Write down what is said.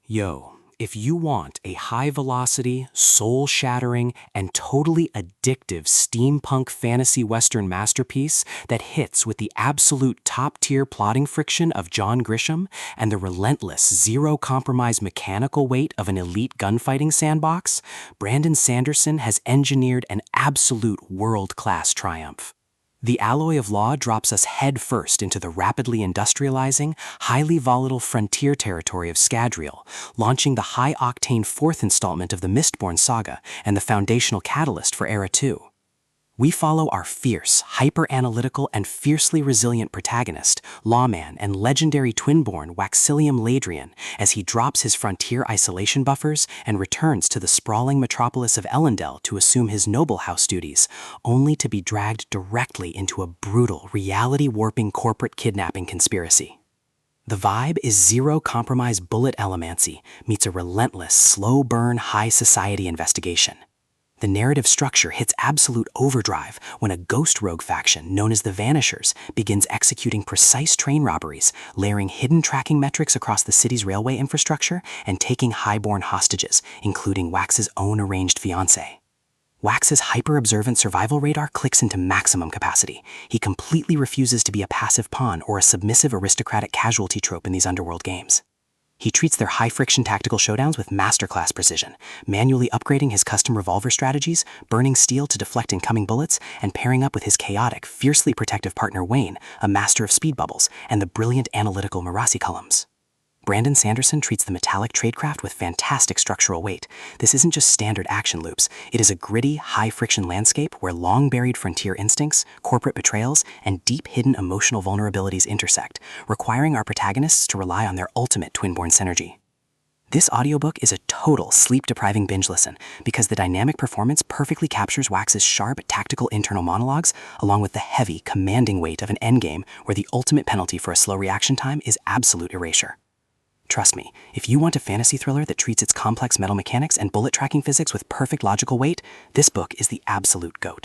Yo, if you want a high-velocity, soul-shattering, and totally addictive steampunk fantasy western masterpiece that hits with the absolute top-tier plotting friction of John Grisham and the relentless, zero-compromise mechanical weight of an elite gunfighting sandbox, Brandon Sanderson has engineered an absolute world-class triumph. The Alloy of Law drops us headfirst into the rapidly industrializing, highly volatile frontier territory of Scadrial, launching the high-octane fourth installment of the Mistborn Saga and the foundational catalyst for Era 2. We follow our fierce, hyper-analytical, and fiercely resilient protagonist, lawman and legendary twin-born Waxillium Ladrian, as he drops his frontier isolation buffers and returns to the sprawling metropolis of Elendel to assume his noble house duties, only to be dragged directly into a brutal, reality-warping corporate kidnapping conspiracy. The vibe is zero-compromise bullet allomancy meets a relentless, slow-burn, high-society investigation. The narrative structure hits absolute overdrive when a ghost rogue faction known as the Vanishers begins executing precise train robberies, layering hidden tracking metrics across the city's railway infrastructure, and taking highborn hostages, including Wax's own arranged fiancée. Wax's hyper-observant survival radar clicks into maximum capacity. He completely refuses to be a passive pawn or a submissive aristocratic casualty trope in these underworld games. He treats their high-friction tactical showdowns with masterclass precision, manually upgrading his custom revolver strategies, burning steel to deflect incoming bullets, and pairing up with his chaotic, fiercely protective partner Wayne, a master of speed bubbles, and the brilliant analytical Marasi columns. Brandon Sanderson treats the metallic tradecraft with fantastic structural weight. This isn't just standard action loops. It is a gritty, high-friction landscape where long-buried frontier instincts, corporate betrayals, and deep-hidden emotional vulnerabilities intersect, requiring our protagonists to rely on their ultimate twin-born synergy. This audiobook is a total sleep-depriving binge listen because the dynamic performance perfectly captures Wax's sharp, tactical internal monologues, along with the heavy, commanding weight of an endgame where the ultimate penalty for a slow reaction time is absolute erasure. Trust me, if you want a fantasy thriller that treats its complex metal mechanics and bullet tracking physics with perfect logical weight, this book is the absolute GOAT.